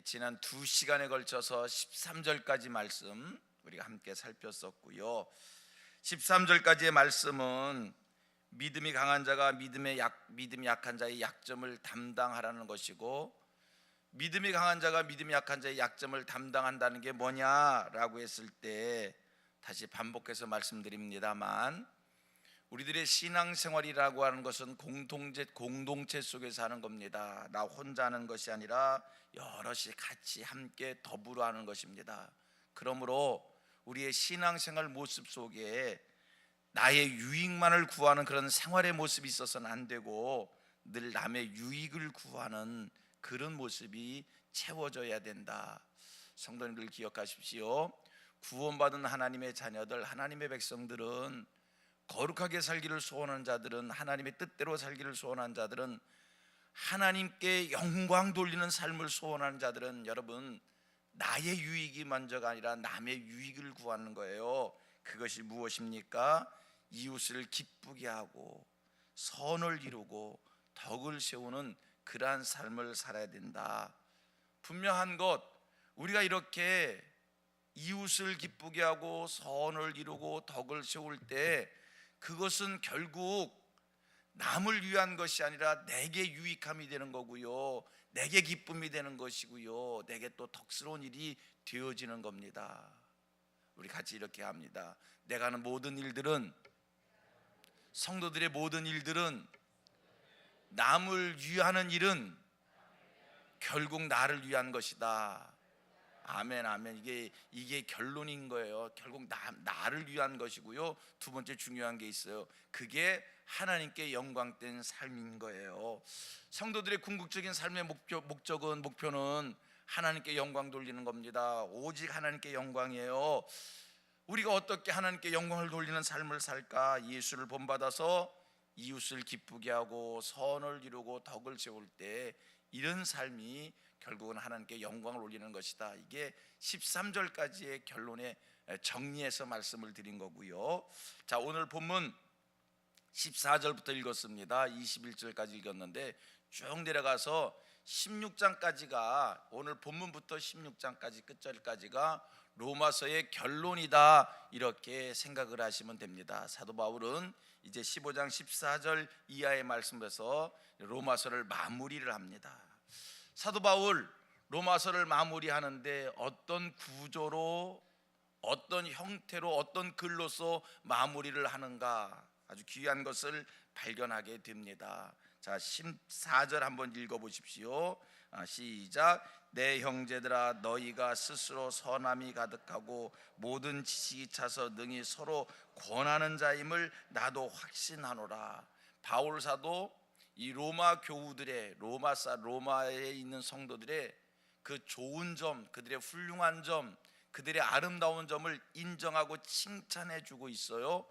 지난 2시간에 걸쳐서 13절까지 말씀 우리가 함께 살폈었고요. 13절까지의 말씀은 믿음이 강한 자가 믿음이 약한 자의 약점을 담당하라는 것이고, 믿음이 강한 자가 믿음이 약한 자의 약점을 담당한다는 게 뭐냐라고 했을 때 다시 반복해서 말씀드립니다만, 우리들의 신앙생활이라고 하는 것은 공동체 속에서 하는 겁니다. 나 혼자 하는 것이 아니라 여럿이 같이 함께 더불어 하는 것입니다. 그러므로 우리의 신앙생활 모습 속에 나의 유익만을 구하는 그런 생활의 모습이 있어서는 안 되고, 늘 남의 유익을 구하는 그런 모습이 채워져야 된다. 성도님들 기억하십시오. 구원받은 하나님의 자녀들, 하나님의 백성들은, 거룩하게 살기를 소원하는 자들은, 하나님의 뜻대로 살기를 소원하는 자들은, 하나님께 영광 돌리는 삶을 소원하는 자들은, 여러분, 나의 유익이 먼저가 아니라 남의 유익을 구하는 거예요. 그것이 무엇입니까? 이웃을 기쁘게 하고 선을 이루고 덕을 세우는 그러한 삶을 살아야 된다. 분명한 것, 우리가 이렇게 이웃을 기쁘게 하고 선을 이루고 덕을 세울 때 그것은 결국 남을 위한 것이 아니라 내게 유익함이 되는 거고요, 내게 기쁨이 되는 것이고요, 내게 또 덕스러운 일이 되어지는 겁니다. 우리 같이 이렇게 합니다. 내가 하는 모든 일들은, 성도들의 모든 일들은, 남을 위하는 일은 결국 나를 위한 것이다. 아멘, 아멘. 이게 결론인 거예요. 결국 나를 위한 것이고요. 두 번째 중요한 게 있어요. 그게 하나님께 영광된 삶인 거예요. 성도들의 궁극적인 삶의 목표는 하나님께 영광 돌리는 겁니다. 오직 하나님께 영광이에요. 우리가 어떻게 하나님께 영광을 돌리는 삶을 살까? 예수를 본받아서 이웃을 기쁘게 하고 선을 이루고 덕을 세울 때 이런 삶이 결국은 하나님께 영광을 올리는 것이다. 이게 13절까지의 결론에 정리해서 말씀을 드린 거고요. 자, 오늘 본문 14절부터 읽었습니다. 21절까지 읽었는데 쭉 내려가서 16장까지가, 오늘 본문부터 16장까지 끝절까지가 로마서의 결론이다, 이렇게 생각을 하시면 됩니다. 사도 바울은 이제 15장 14절 이하의 말씀에서 로마서를 마무리를 합니다. 사도 바울 로마서를 마무리하는데 어떤 구조로, 어떤 형태로, 어떤 글로서 마무리를 하는가, 아주 귀한 것을 발견하게 됩니다. 자, 14절 한번 읽어보십시오. 시작. 내 형제들아, 너희가 스스로 선함이 가득하고 모든 지식이 차서 능히 서로 권하는 자임을 나도 확신하노라. 바울 사도 이 로마 교우들의, 로마에 있는 성도들의 그 좋은 점, 그들의 훌륭한 점, 그들의 아름다운 점을 인정하고 칭찬해 주고 있어요.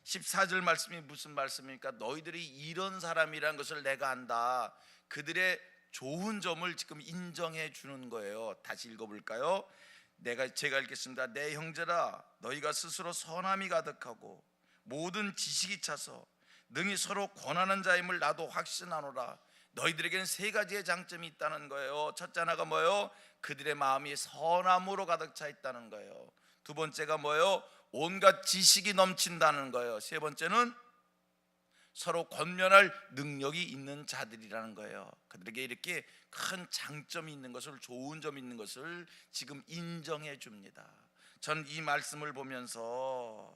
14절 말씀이 무슨 말씀입니까? 너희들이 이런 사람이라는 것을 내가 안다. 그들의 좋은 점을 지금 인정해 주는 거예요. 다시 읽어볼까요? 제가 읽겠습니다. 내 형제라, 너희가 스스로 선함이 가득하고 모든 지식이 차서 능히 서로 권하는 자임을 나도 확신하노라. 너희들에게는 세 가지의 장점이 있다는 거예요. 첫째 하나가 뭐예요? 그들의 마음이 선함으로 가득 차 있다는 거예요. 두 번째가 뭐예요? 온갖 지식이 넘친다는 거예요. 세 번째는 서로 권면할 능력이 있는 자들이라는 거예요. 그들에게 이렇게 큰 장점이 있는 것을, 좋은 점이 있는 것을 지금 인정해 줍니다. 전 이 말씀을 보면서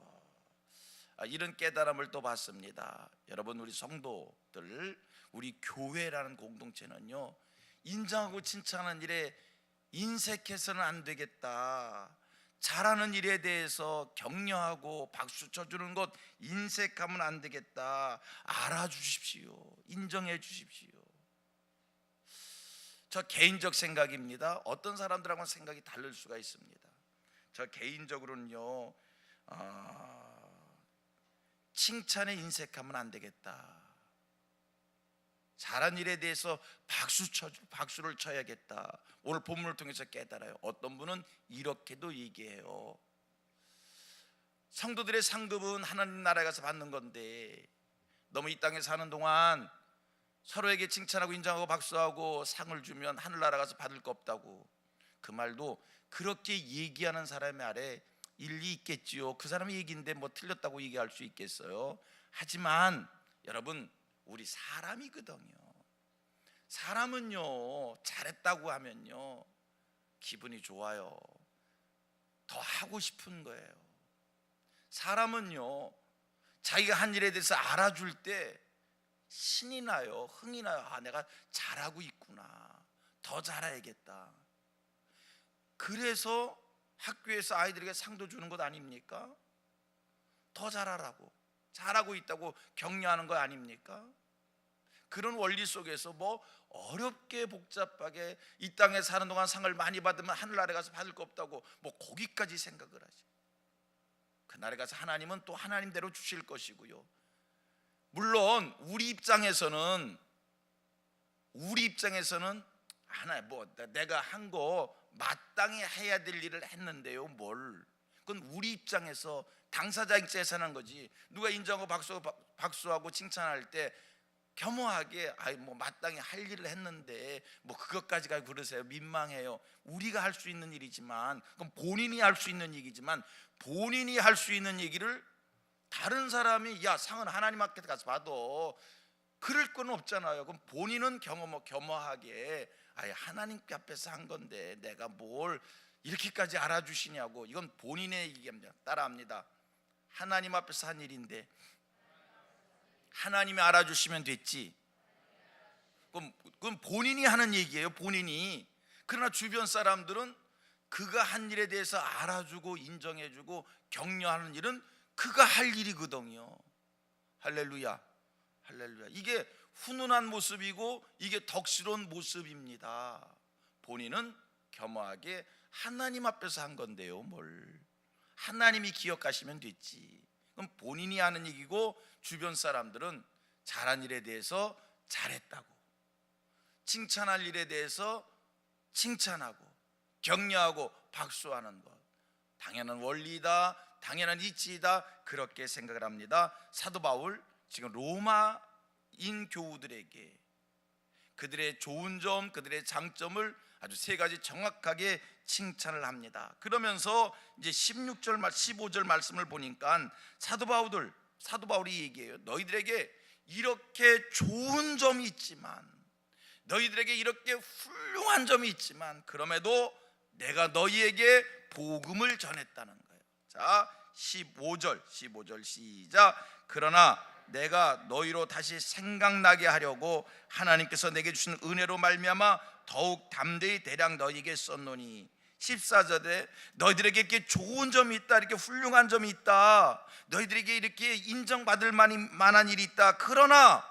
이런 깨달음을 또 받습니다. 여러분, 우리 성도들, 우리 교회라는 공동체는요, 인정하고 칭찬하는 일에 인색해서는 안 되겠다. 잘하는 일에 대해서 격려하고 박수 쳐주는 것 인색하면 안 되겠다. 알아주십시오. 인정해 주십시오. 저 개인적 생각입니다. 어떤 사람들하고는 생각이 다를 수가 있습니다. 저 개인적으로는요, 칭찬에 인색하면 안 되겠다. 잘한 일에 대해서 박수를 쳐야겠다. 오늘 본문을 통해서 깨달아요. 어떤 분은 이렇게도 얘기해요. 성도들의 상급은 하나님 나라에 가서 받는 건데, 너무 이 땅에 사는 동안 서로에게 칭찬하고 인정하고 박수하고 상을 주면 하늘나라 가서 받을 거 없다고, 그 말도 그렇게 얘기하는 사람의 아래 일리 있겠지요. 그 사람의 얘기인데 뭐 틀렸다고 얘기할 수 있겠어요. 하지만 여러분, 우리 사람이거든요. 사람은요, 잘했다고 하면요 기분이 좋아요. 더 하고 싶은 거예요. 사람은요, 자기가 한 일에 대해서 알아줄 때 신이 나요. 흥이 나요. 아, 내가 잘하고 있구나. 더 잘해야겠다. 그래서 학교에서 아이들에게 상도 주는 것 아닙니까? 더 잘하라고, 잘하고 있다고 격려하는 거 아닙니까? 그런 원리 속에서 뭐 어렵게 복잡하게 이 땅에 사는 동안 상을 많이 받으면 하늘나라에 가서 받을 거 없다고 뭐 거기까지 생각을 하지. 그날에 가서 하나님은 또 하나님대로 주실 것이고요. 물론 우리 입장에서는 하나 뭐 내가 한 거 마땅히 해야 될 일을 했는데요, 뭘. 그건 우리 입장에서 당사자 입장에서 하는 거지. 누가 인정하고 박수하고 칭찬할 때 겸허하게 아이 뭐 마땅히 할 일을 했는데 뭐 그것까지 가지고 그러세요. 민망해요. 우리가 할 수 있는 일이지만, 그럼 본인이 할 수 있는 얘기지만, 본인이 할 수 있는 얘기를 다른 사람이 야 상은 하나님 앞에 가서 받아, 그럴 건 없잖아요. 그럼 본인은 겸허하게 아예 하나님 앞에서 한 건데 내가 뭘 이렇게까지 알아주시냐고. 이건 본인의 얘기입니다. 따라합니다. 하나님 앞에서 한 일인데 하나님이 알아주시면 됐지. 그럼 본인이 하는 얘기예요, 본인이. 그러나 주변 사람들은 그가 한 일에 대해서 알아주고 인정해주고 격려하는 일은 그가 할 일이거든요. 할렐루야, 할렐루야. 이게 훈훈한 모습이고 이게 덕스러운 모습입니다. 본인은 겸허하게 하나님 앞에서 한 건데요, 뭘. 하나님이 기억하시면 됐지. 그럼 본인이 하는 얘기고, 주변 사람들은 잘한 일에 대해서 잘했다고, 칭찬할 일에 대해서 칭찬하고 격려하고 박수하는 것, 당연한 원리다, 당연한 이치이다, 그렇게 생각을 합니다. 사도 바울 지금 로마인 교우들에게 그들의 좋은 점, 그들의 장점을 아주 세 가지 정확하게 칭찬을 합니다. 그러면서 이제 16절, 15절 말씀을 보니까 사도 바울이 얘기해요. 너희들에게 이렇게 좋은 점이 있지만, 너희들에게 이렇게 훌륭한 점이 있지만, 그럼에도 내가 너희에게 복음을 전했다는 거예요. 자, 15절 시작. 그러나 내가 너희로 다시 생각나게 하려고 하나님께서 내게 주신 은혜로 말미암아 더욱 담대히 대량 너희에게 썼노니. 14절에 너희들에게 이렇게 좋은 점이 있다, 이렇게 훌륭한 점이 있다, 너희들에게 이렇게 인정받을 만한 일이 있다. 그러나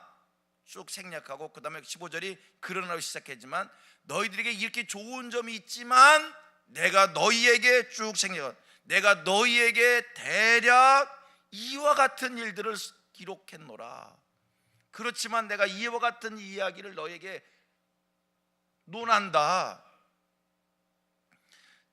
쭉 생략하고 그 다음에 15절이 그러나로 시작했지만, 너희들에게 이렇게 좋은 점이 있지만 내가 너희에게 쭉 생략, 내가 너희에게 대략 이와 같은 일들을 기록했노라. 그렇지만 내가 이와 같은 이야기를 너에게 논한다.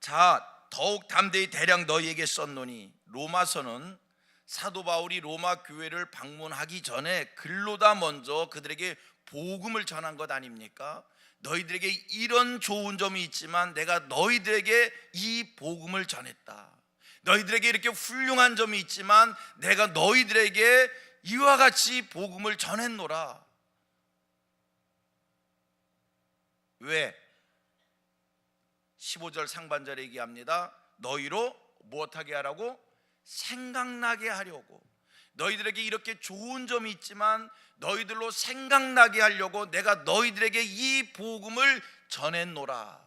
자, 더욱 담대히 대량 너희에게 썼노니. 로마서는 사도 바울이 로마 교회를 방문하기 전에 글로다 먼저 그들에게 복음을 전한 것 아닙니까? 너희들에게 이런 좋은 점이 있지만 내가 너희들에게 이 복음을 전했다. 너희들에게 이렇게 훌륭한 점이 있지만 내가 너희들에게 이와 같이 복음을 전했노라. 왜? 15절 상반절에 얘기합니다. 너희로 무엇하게 하라고? 생각나게 하려고. 너희들에게 이렇게 좋은 점이 있지만 너희들로 생각나게 하려고 내가 너희들에게 이 복음을 전했노라.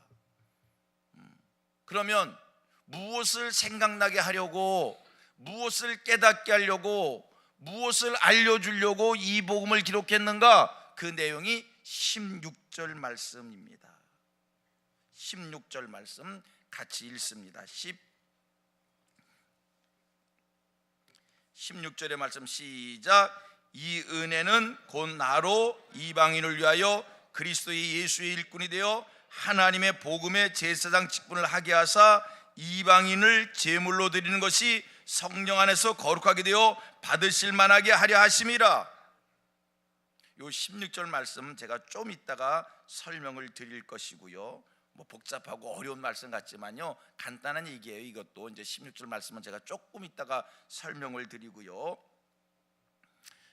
그러면 무엇을 생각나게 하려고, 무엇을 깨닫게 하려고, 무엇을 알려주려고 이 복음을 기록했는가? 그 내용이 16절 말씀입니다. 16절 말씀 같이 읽습니다. 16절의 말씀 시작. 이 은혜는 곧 나로 이방인을 위하여 그리스도의 예수의 일꾼이 되어 하나님의 복음의 제사장 직분을 하게 하사 이방인을 제물로 드리는 것이 성령 안에서 거룩하게 되어 받으실 만하게 하려 하심이라. 요 16절 말씀 제가 좀 이따가 설명을 드릴 것이고요. 뭐 복잡하고 어려운 말씀 같지만요, 간단한 얘기예요. 이것도 이제 16절 말씀은 제가 조금 이따가 설명을 드리고요.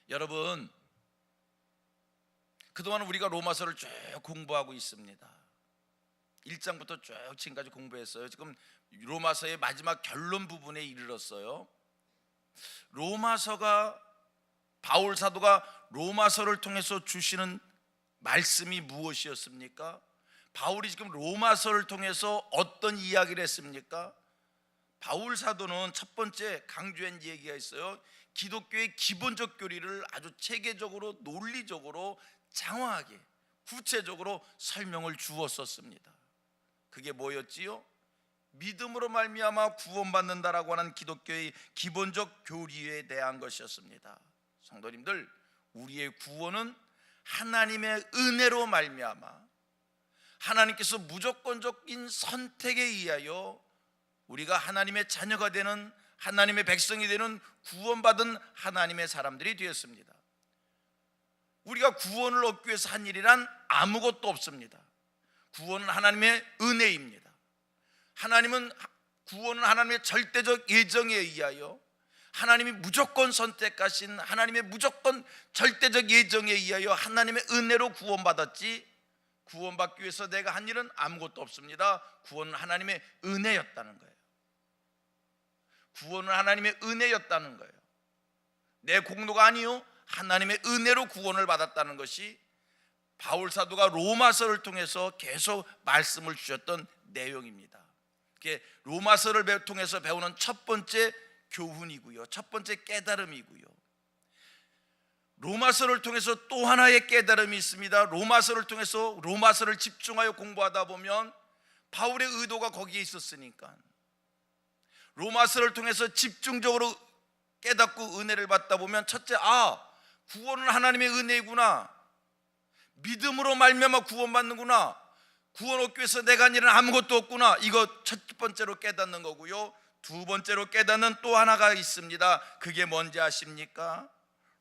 여러분, 그동안 우리가 로마서를 쭉 공부하고 있습니다. 1장부터 쭉 지금까지 공부했어요. 지금 로마서의 마지막 결론 부분에 이르렀어요. 로마서가, 바울 사도가 로마서를 통해서 주시는 말씀이 무엇이었습니까? 바울이 지금 로마서를 통해서 어떤 이야기를 했습니까? 바울 사도는 첫 번째 강조한 얘기가 있어요. 기독교의 기본적 교리를 아주 체계적으로, 논리적으로, 장황하게, 구체적으로 설명을 주었었습니다. 그게 뭐였지요? 믿음으로 말미암아 구원받는다라고 하는 기독교의 기본적 교리에 대한 것이었습니다. 성도님들, 우리의 구원은 하나님의 은혜로 말미암아 하나님께서 무조건적인 선택에 의하여 우리가 하나님의 자녀가 되는, 하나님의 백성이 되는 구원받은 하나님의 사람들이 되었습니다. 우리가 구원을 얻기 위해서 한 일이란 아무것도 없습니다. 구원은 하나님의 은혜입니다. 구원은 하나님의 절대적 예정에 의하여, 하나님이 무조건 선택하신 하나님의 무조건 절대적 예정에 의하여 하나님의 은혜로 구원받았지, 구원받기 위해서 내가 한 일은 아무것도 없습니다. 구원은 하나님의 은혜였다는 거예요. 구원은 하나님의 은혜였다는 거예요. 내 공로가 아니요, 하나님의 은혜로 구원을 받았다는 것이 바울 사도가 로마서를 통해서 계속 말씀을 주셨던 내용입니다. 그게 로마서를 통해서 배우는 첫 번째 교훈이고요, 첫 번째 깨달음이고요. 로마서를 통해서 또 하나의 깨달음이 있습니다. 로마서를 통해서, 로마서를 집중하여 공부하다 보면 바울의 의도가 거기에 있었으니까 로마서를 통해서 집중적으로 깨닫고 은혜를 받다 보면, 첫째, 구원은 하나님의 은혜이구나, 믿음으로 말미암아 구원받는구나, 구원 얻기 위해서 내가 한 일은 아무것도 없구나, 이거 첫 번째로 깨닫는 거고요. 두 번째로 깨닫는 또 하나가 있습니다. 그게 뭔지 아십니까?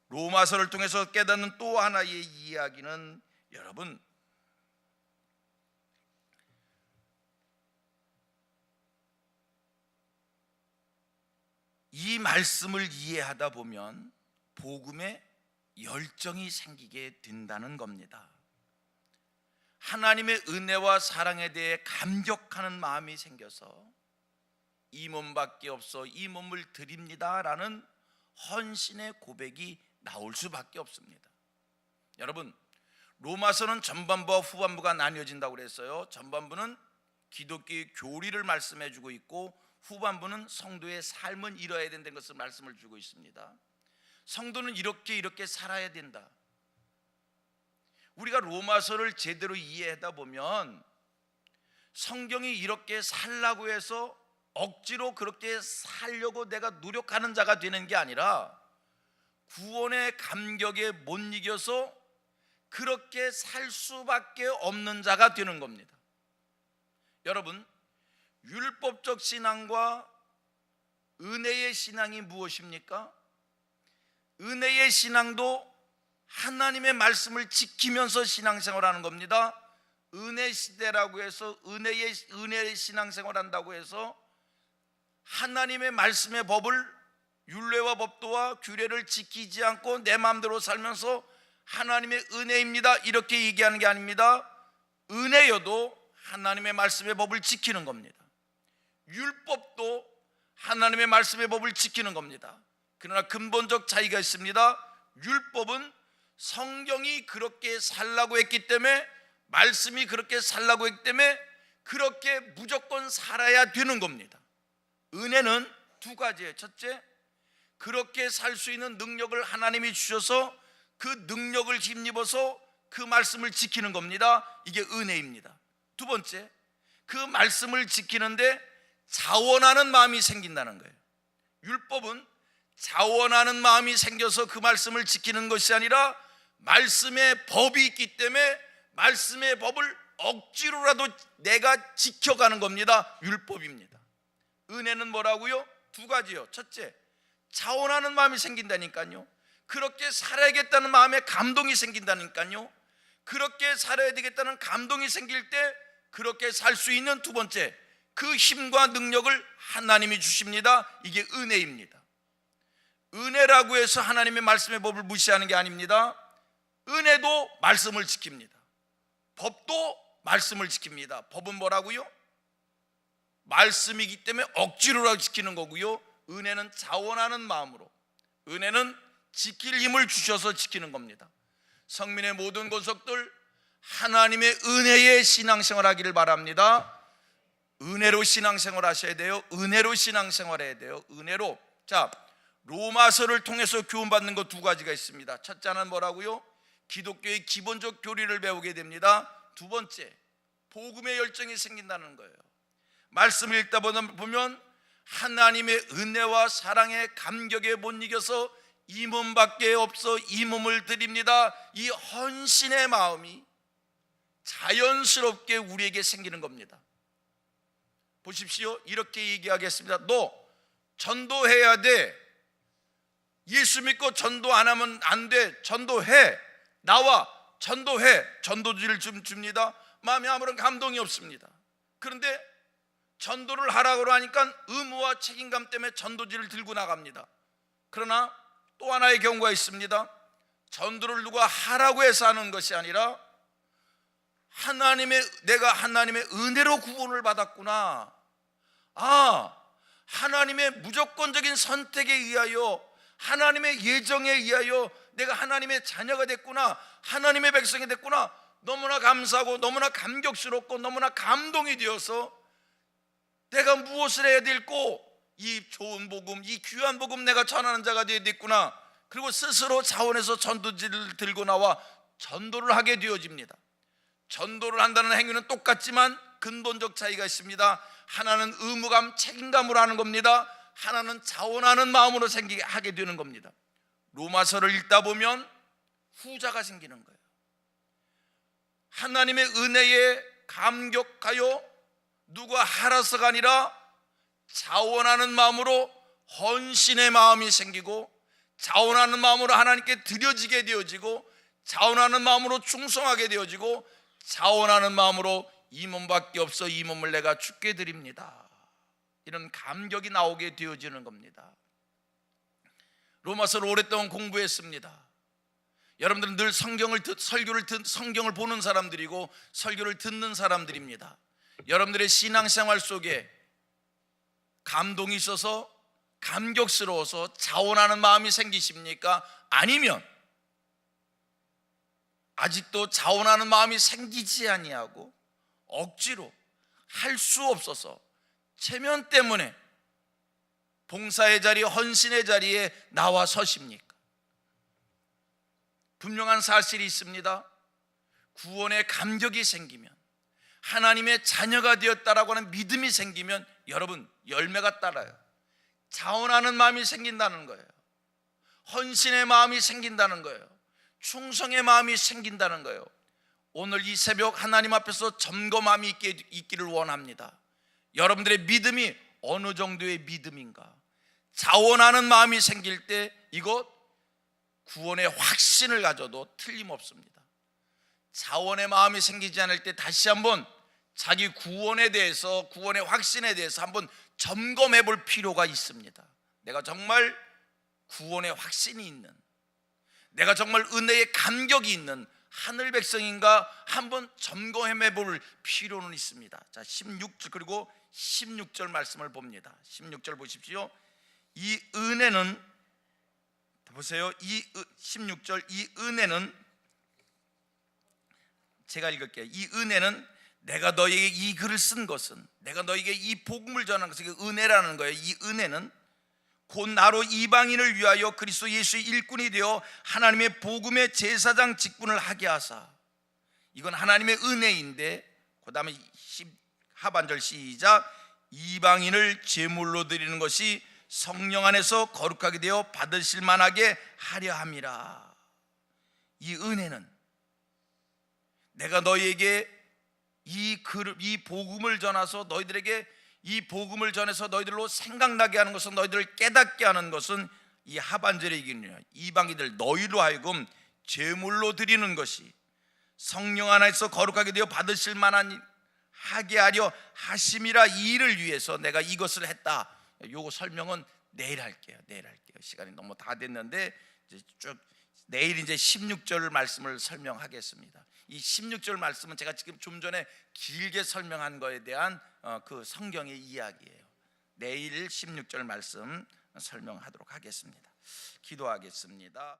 로마서를 통해서 깨닫는 또 하나의 이야기는, 여러분, 이 말씀을 이해하다 보면 복음에 열정이 생기게 된다는 겁니다. 하나님의 은혜와 사랑에 대해 감격하는 마음이 생겨서 이 몸밖에 없어 이 몸을 드립니다라는 헌신의 고백이 나올 수밖에 없습니다. 여러분, 로마서는 전반부와 후반부가 나뉘어진다고 그랬어요. 전반부는 기독교의 교리를 말씀해 주고 있고, 후반부는 성도의 삶은 이뤄야 된다는 것을 말씀을 주고 있습니다. 성도는 이렇게 살아야 된다. 우리가 로마서를 제대로 이해하다 보면 성경이 이렇게 살라고 해서 억지로 그렇게 살려고 내가 노력하는 자가 되는 게 아니라 구원의 감격에 못 이겨서 그렇게 살 수밖에 없는 자가 되는 겁니다. 여러분, 율법적 신앙과 은혜의 신앙이 무엇입니까? 은혜의 신앙도 하나님의 말씀을 지키면서 신앙생활하는 겁니다. 은혜 시대라고 해서 은혜의 신앙생활 한다고 해서 하나님의 말씀의 법을, 율례와 법도와 규례를 지키지 않고 내 마음대로 살면서 하나님의 은혜입니다 이렇게 얘기하는 게 아닙니다. 은혜여도 하나님의 말씀의 법을 지키는 겁니다. 율법도 하나님의 말씀의 법을 지키는 겁니다. 그러나 근본적 차이가 있습니다. 율법은 성경이 그렇게 살라고 했기 때문에, 말씀이 그렇게 살라고 했기 때문에 그렇게 무조건 살아야 되는 겁니다. 은혜는 두 가지예요. 첫째, 그렇게 살 수 있는 능력을 하나님이 주셔서 그 능력을 힘입어서 그 말씀을 지키는 겁니다. 이게 은혜입니다. 두 번째, 그 말씀을 지키는데 자원하는 마음이 생긴다는 거예요. 율법은 자원하는 마음이 생겨서 그 말씀을 지키는 것이 아니라 말씀의 법이 있기 때문에 말씀의 법을 억지로라도 내가 지켜가는 겁니다. 율법입니다. 은혜는 뭐라고요? 두 가지요. 첫째, 자원하는 마음이 생긴다니까요. 그렇게 살아야겠다는 마음에 감동이 생긴다니까요. 그렇게 살아야 되겠다는 감동이 생길 때 그렇게 살 수 있는 두 번째, 그 힘과 능력을 하나님이 주십니다. 이게 은혜입니다. 은혜라고 해서 하나님의 말씀의 법을 무시하는 게 아닙니다. 은혜도 말씀을 지킵니다. 법도 말씀을 지킵니다. 법은 뭐라고요? 말씀이기 때문에 억지로 지키는 거고요. 은혜는 자원하는 마음으로, 은혜는 지킬 힘을 주셔서 지키는 겁니다. 성민의 모든 권속들 하나님의 은혜의 신앙생활 하기를 바랍니다. 은혜로 신앙생활 하셔야 돼요. 은혜로 신앙생활 해야 돼요. 은혜로. 자, 로마서를 통해서 교훈받는 것 두 가지가 있습니다. 첫째는 뭐라고요? 기독교의 기본적 교리를 배우게 됩니다. 두 번째, 복음의 열정이 생긴다는 거예요. 말씀을 읽다 보면 하나님의 은혜와 사랑의 감격에 못 이겨서 이 몸밖에 없어 이 몸을 드립니다. 이 헌신의 마음이 자연스럽게 우리에게 생기는 겁니다. 보십시오. 이렇게 얘기하겠습니다. 너 전도해야 돼. 예수 믿고 전도 안 하면 안 돼. 전도해. 나와 전도해. 전도지를 좀 줍니다. 마음에 아무런 감동이 없습니다. 그런데 전도를 하라고 하니까 의무와 책임감 때문에 전도지를 들고 나갑니다. 그러나 또 하나의 경우가 있습니다. 전도를 누가 하라고 해서 하는 것이 아니라 내가 하나님의 은혜로 구원을 받았구나. 하나님의 무조건적인 선택에 의하여, 하나님의 예정에 의하여 내가 하나님의 자녀가 됐구나, 하나님의 백성이 됐구나. 너무나 감사하고 너무나 감격스럽고 너무나 감동이 되어서 내가 무엇을 해야 될고, 이 좋은 복음, 이 귀한 복음 내가 전하는 자가 되어야 됐구나. 그리고 스스로 자원해서 전도지를 들고 나와 전도를 하게 되어집니다. 전도를 한다는 행위는 똑같지만 근본적 차이가 있습니다. 하나는 의무감, 책임감으로 하는 겁니다. 하나는 자원하는 마음으로 하게 되는 겁니다. 로마서를 읽다 보면 후자가 생기는 거예요. 하나님의 은혜에 감격하여 누가 하라서가 아니라 자원하는 마음으로 헌신의 마음이 생기고, 자원하는 마음으로 하나님께 드려지게 되어지고, 자원하는 마음으로 충성하게 되어지고, 자원하는 마음으로 이 몸밖에 없어 이 몸을 내가 주께 드립니다. 이런 감격이 나오게 되어지는 겁니다. 로마서를 오랫동안 공부했습니다. 여러분들은 늘 성경을 보는 사람들이고 설교를 듣는 사람들입니다. 여러분들의 신앙생활 속에 감동이 있어서, 감격스러워서 자원하는 마음이 생기십니까? 아니면 아직도 자원하는 마음이 생기지 아니하고 억지로 할 수 없어서 체면 때문에 봉사의 자리, 헌신의 자리에 나와 서십니까? 분명한 사실이 있습니다. 구원의 감격이 생기면, 하나님의 자녀가 되었다라고 하는 믿음이 생기면 여러분 열매가 따라요. 자원하는 마음이 생긴다는 거예요. 헌신의 마음이 생긴다는 거예요. 충성의 마음이 생긴다는 거예요. 오늘 이 새벽 하나님 앞에서 점검함이 있기를 원합니다. 여러분들의 믿음이 어느 정도의 믿음인가? 자원하는 마음이 생길 때 이것 구원의 확신을 가져도 틀림없습니다. 자원의 마음이 생기지 않을 때 다시 한번 자기 구원에 대해서, 구원의 확신에 대해서 한번 점검해 볼 필요가 있습니다. 내가 정말 구원의 확신이 있는, 내가 정말 은혜의 감격이 있는 하늘 백성인가 한번 점검해 볼 필요는 있습니다. 자, 16절 그리고 16절 말씀을 봅니다. 16절 보십시오. 이 은혜는, 보세요. 16절, 이 은혜는, 제가 읽을게요. 이 은혜는, 내가 너에게 이 글을 쓴 것은, 내가 너에게 이 복음을 전한 것은, 이게 은혜라는 거예요. 이 은혜는 곧 나로 이방인을 위하여 그리스도 예수의 일꾼이 되어 하나님의 복음의 제사장 직분을 하게 하사. 이건 하나님의 은혜인데, 그 다음에 하반절 시작. 이방인을 제물로 드리는 것이 성령 안에서 거룩하게 되어 받으실 만하게 하려 함이라. 이 은혜는 내가 너희에게 이 복음을 전해서 너희들에게 이 복음을 전해서 너희들로 생각나게 하는 것은, 너희들을 깨닫게 하는 것은 이 하반절에 이기느냐 이방인들 너희로 하여금 제물로 드리는 것이 성령 안에서 거룩하게 되어 받으실 만한 하게 하려 하심이라. 이 일을 위해서 내가 이것을 했다. 요거 설명은 내일 할게요. 시간이 너무 다 됐는데 이제 쭉 내일 이제 16절 말씀을 설명하겠습니다. 이 16절 말씀은 제가 지금 좀 전에 길게 설명한 거에 대한 그 성경의 이야기예요. 내일 16절 말씀 설명하도록 하겠습니다. 기도하겠습니다.